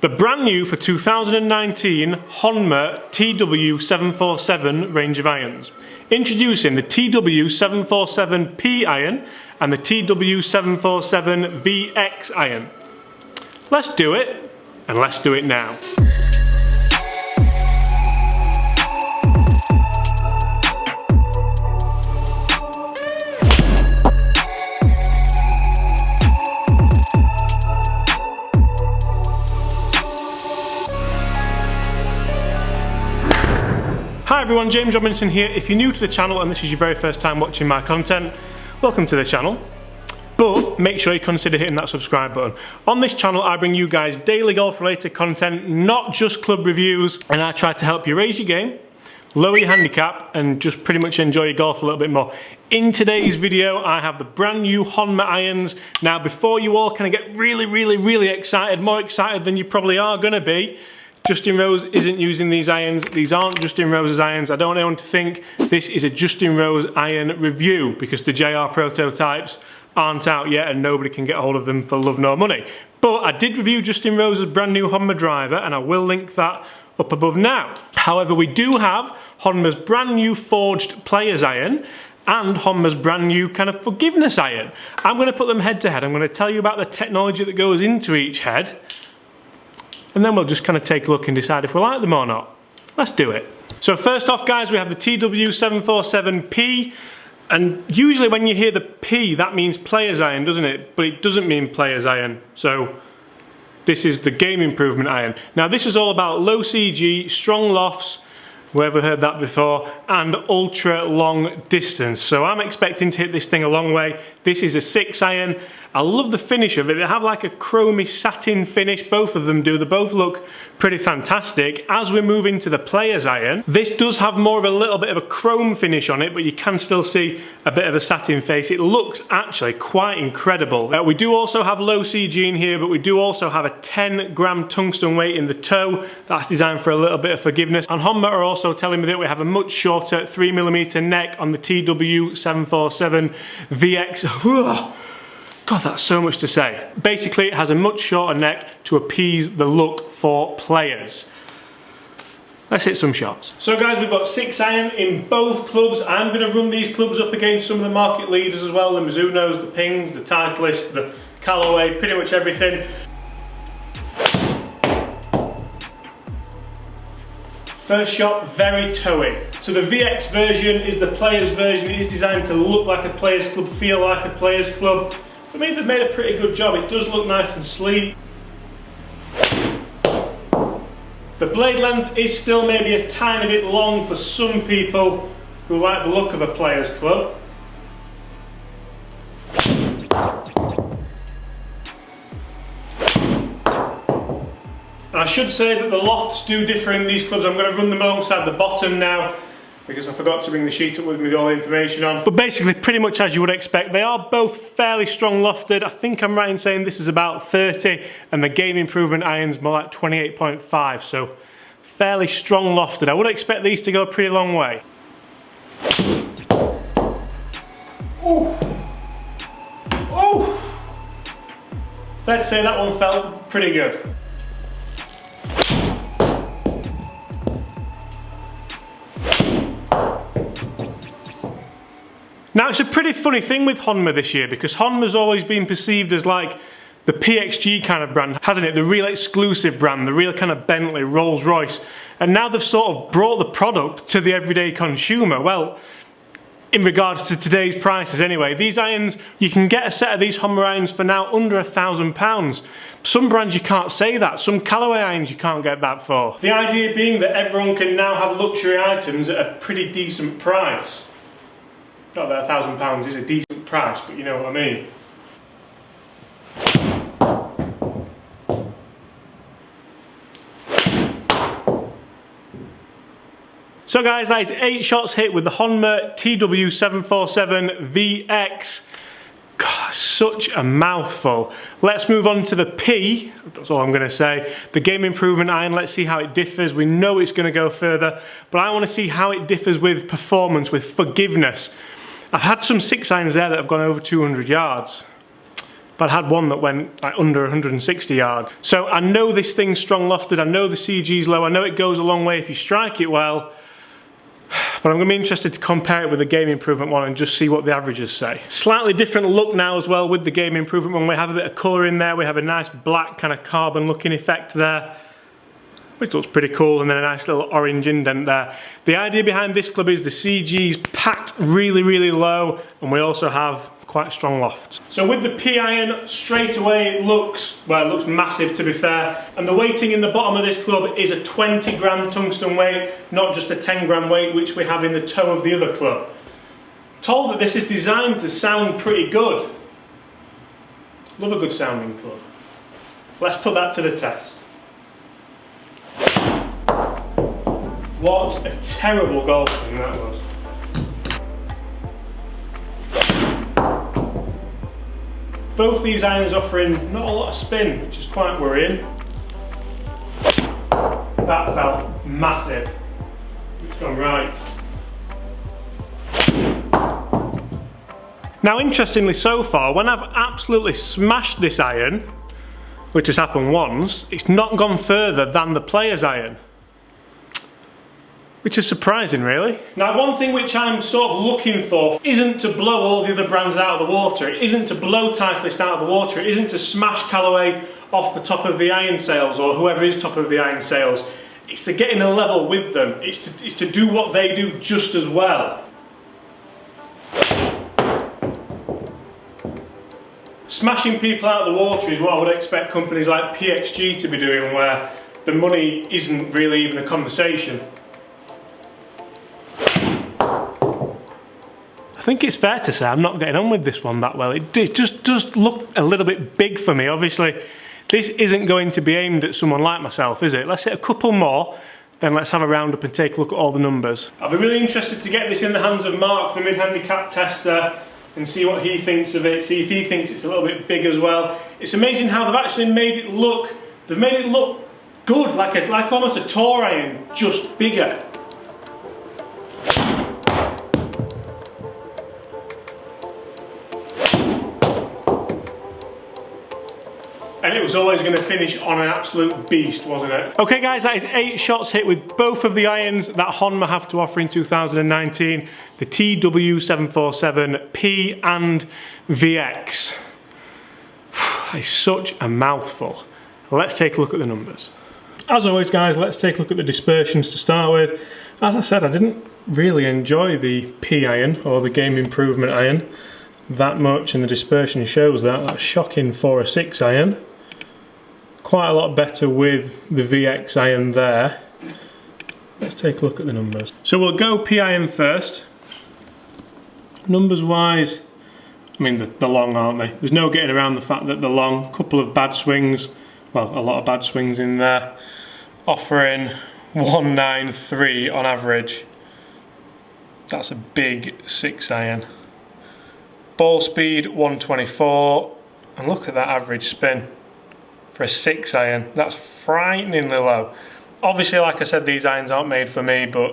The brand new for 2019 Honma TW747 range of irons. Introducing the TW747 P iron and the TW747Vx iron. Let's do it, and let's do it now. Hi everyone, James Robinson here. If you're new to the channel and this is your very first time watching my content, welcome to the channel. But make sure you consider hitting that subscribe button. On this channel I bring you guys daily golf related content, not just club reviews, and I try to help you raise your game, lower your handicap, and just pretty much enjoy your golf a little bit more. In today's video I have the brand new Honma irons. Now before you all kind of get really excited, more excited than you probably are going to be, Justin Rose isn't using these irons. These aren't Justin Rose's irons. I don't want anyone to think this is a Justin Rose iron review because the JR Prototypes aren't out yet and nobody can get a hold of them for love nor money. But I did review Justin Rose's brand new Honma driver and I will link that up above now. However, we do have Honma's brand new forged players iron and Honma's brand new kind of forgiveness iron. I'm going to put them head to head. I'm going to tell you about the technology that goes into each head, and then we'll just kind of take a look and decide if we like them or not. Let's do it. So first off guys, we have the TW747 P, and usually when you hear the P that means player's iron, doesn't it? But it doesn't mean player's iron. So this is the game improvement iron. Now this is all about low CG, strong lofts, whoever heard that before, and ultra long distance. So I'm expecting to hit this thing a long way. This is a 6 iron. I love the finish of it. They have like a chromy satin finish, both of them do. They both look pretty fantastic. As we move into the player's iron, this does have more of a little bit of a chrome finish on it, but you can still see a bit of a satin face. It looks actually quite incredible. We do also have low CG in here, but we do also have a 10-gram tungsten weight in the toe. That's designed for a little bit of forgiveness. And Honma are also telling me that we have a much shorter 3mm neck on the TW747Vx. God, that's so much to say. Basically, it has a much shorter neck to appease the look for players. Let's hit some shots. So guys, we've got 6 iron in both clubs. I'm going to run these clubs up against some of the market leaders as well, the Mizunos, the Pings, the Titleist, the Callaway, pretty much everything. First shot, very toey. So the VX version is the player's version. It is designed to look like a player's club, feel like a player's club. I mean, they've made a pretty good job. It does look nice and sleek. The blade length is still maybe a tiny bit long for some people who like the look of a player's club. And I should say that the lofts do differ in these clubs. I'm going to run them alongside the bottom now because I forgot to bring the sheet up with me with all the information on. But basically, pretty much as you would expect, they are both fairly strong lofted. I think I'm right in saying this is about 30 and the game improvement iron's more like 28.5, so fairly strong lofted. I would expect these to go a pretty long way. Ooh. Ooh. Let's say that one felt pretty good. Now it's a pretty funny thing with Honma this year because Honma's always been perceived as like the PXG kind of brand, hasn't it? The real exclusive brand, the real kind of Bentley, Rolls Royce. And now they've sort of brought the product to the everyday consumer. Well, in regards to today's prices anyway, these irons, you can get a set of these Honma irons for now under £1,000. Some brands you can't say that, some Callaway irons you can't get that for. The idea being that everyone can now have luxury items at a pretty decent price. Not that £1,000 is a decent price, but you know what I mean. So guys, that is 8 shots hit with the Honma TW747 VX. God, such a mouthful. Let's move on to the P, that's all I'm going to say. The game improvement iron, let's see how it differs. We know it's going to go further, but I want to see how it differs with performance, with forgiveness. I've had some 6 irons there that have gone over 200 yards. but I had one that went like under 160 yards. So I know this thing's strong lofted, I know the CG's low, I know it goes a long way if you strike it well, but I'm going to be interested to compare it with the Game Improvement one and just see what the averages say. Slightly different look now as well with the Game Improvement one. We have a bit of colour in there, we have a nice black kind of carbon looking effect there, which looks pretty cool, and then a nice little orange indent there. The idea behind this club is the CG's packed really, really low, and we also have quite strong lofts. So with the P iron, straight away it looks, well, it looks massive to be fair, and the weighting in the bottom of this club is a 20 gram tungsten weight, not just a 10 gram weight which we have in the toe of the other club. Told that this is designed to sound pretty good. Love a good sounding club. Let's put that to the test. What a terrible golf swing that was. Both these irons offering not a lot of spin, which is quite worrying. That felt massive. It's gone right. Now interestingly so far, when I've absolutely smashed this iron, which has happened once, it's not gone further than the player's iron. Which is surprising really. Now one thing which I'm sort of looking for isn't to blow all the other brands out of the water, it isn't to blow Titleist out of the water, it isn't to smash Callaway off the top of the iron sales or whoever is top of the iron sales. It's to get in a level with them, it's to do what they do just as well. Smashing people out of the water is what I would expect companies like PXG to be doing, where the money isn't really even a conversation. I think it's fair to say I'm not getting on with this one that well. It just does look a little bit big for me. Obviously, this isn't going to be aimed at someone like myself, is it? Let's hit a couple more, then let's have a roundup and take a look at all the numbers. I'll be really interested to get this in the hands of Mark, the Mid Handicap tester, and see what he thinks of it, see if he thinks it's a little bit big as well. It's amazing how they've actually made it look, good, like almost a tour iron, just bigger. And it was always going to finish on an absolute beast, wasn't it? Okay guys, that is 8 shots hit with both of the irons that Honma have to offer in 2019. The TW747 P and VX. That is such a mouthful. Let's take a look at the numbers. As always guys, let's take a look at the dispersions to start with. As I said, I didn't really enjoy the P iron, or the Game Improvement iron, that much, and the dispersion shows that. That's shocking for a 6 iron. Quite a lot better with the VX iron there. Let's take a look at the numbers. So we'll go P iron first. Numbers wise, I mean they're long, aren't they? There's no getting around the fact that they're long. Couple of bad swings, well, a lot of bad swings in there. Offering 193 on average. That's a big 6 iron. Ball speed 124, and look at that average spin for a 6 iron. That's frighteningly low. Obviously, like I said, these irons aren't made for me, but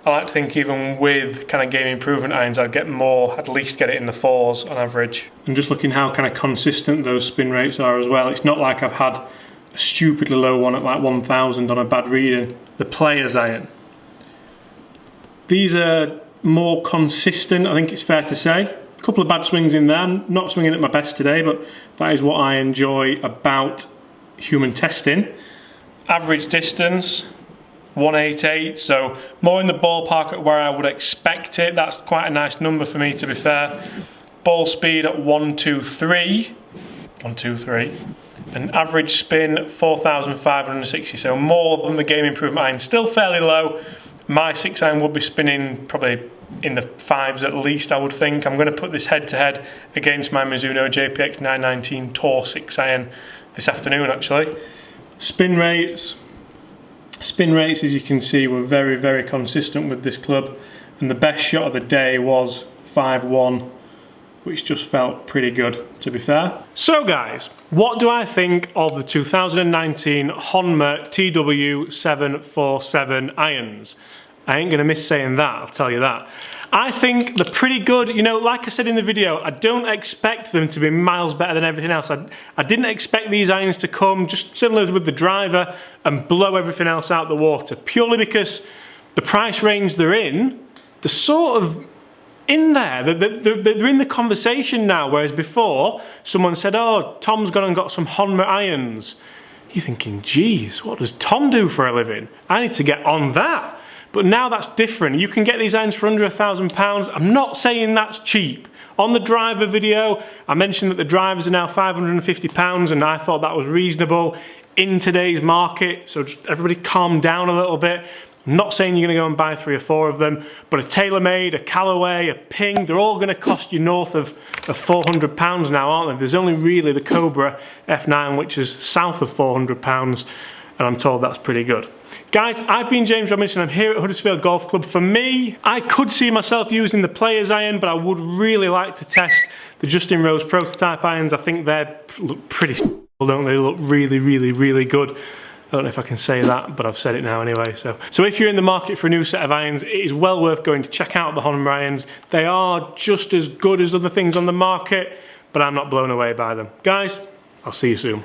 I like to think even with kind of Game Improvement irons, I'd get more, at least get it in the 4s on average. And just looking how kind of consistent those spin rates are as well, it's not like I've had a stupidly low one at like 1000 on a bad reading. The player's iron. These are more consistent, I think it's fair to say. A couple of bad swings in there, not swinging at my best today, but that is what I enjoy about human testing. Average distance 188, so more in the ballpark at where I would expect it. That's quite a nice number for me, to be fair. Ball speed at 123, and average spin 4,560, so more than the Game Improvement iron. Still fairly low. My 6 iron would be spinning probably in the 5s at least, I would think. I'm going to put this head to head against my Mizuno JPX 919 Tour 6 iron this afternoon actually. Spin rates as you can see were very, very consistent with this club, and the best shot of the day was 5-1, which just felt pretty good, to be fair. So guys, what do I think of the 2019 Honma TW747 irons? I ain't gonna miss saying that, I'll tell you that. I think they're pretty good. You know, like I said in the video, I don't expect them to be miles better than everything else. I didn't expect these irons to come, just similar with the driver, and blow everything else out the water, purely because the price range they're in, they're sort of in there. They're in the conversation now, whereas before, someone said, oh, Tom's gone and got some Honma irons. You're thinking, geez, what does Tom do for a living? I need to get on that. But now that's different. You can get these irons for under £1,000. I'm not saying that's cheap. On the driver video, I mentioned that the drivers are now £550, and I thought that was reasonable in today's market. So just everybody calm down a little bit. I'm not saying you're going to go and buy 3 or 4 of them, but a TaylorMade, a Callaway, a Ping, they're all going to cost you north of £400 now, aren't they? There's only really the Cobra F9, which is south of £400, and I'm told that's pretty good. Guys, I've been James Robinson. I'm here at Huddersfield Golf Club. For me, I could see myself using the Players iron, but I would really like to test the Justin Rose Prototype irons. I think they look pretty don't they? They look really, really, really good. I don't know if I can say that, but I've said it now anyway. So if you're in the market for a new set of irons, it is well worth going to check out the Honma irons. They are just as good as other things on the market, but I'm not blown away by them. Guys, I'll see you soon.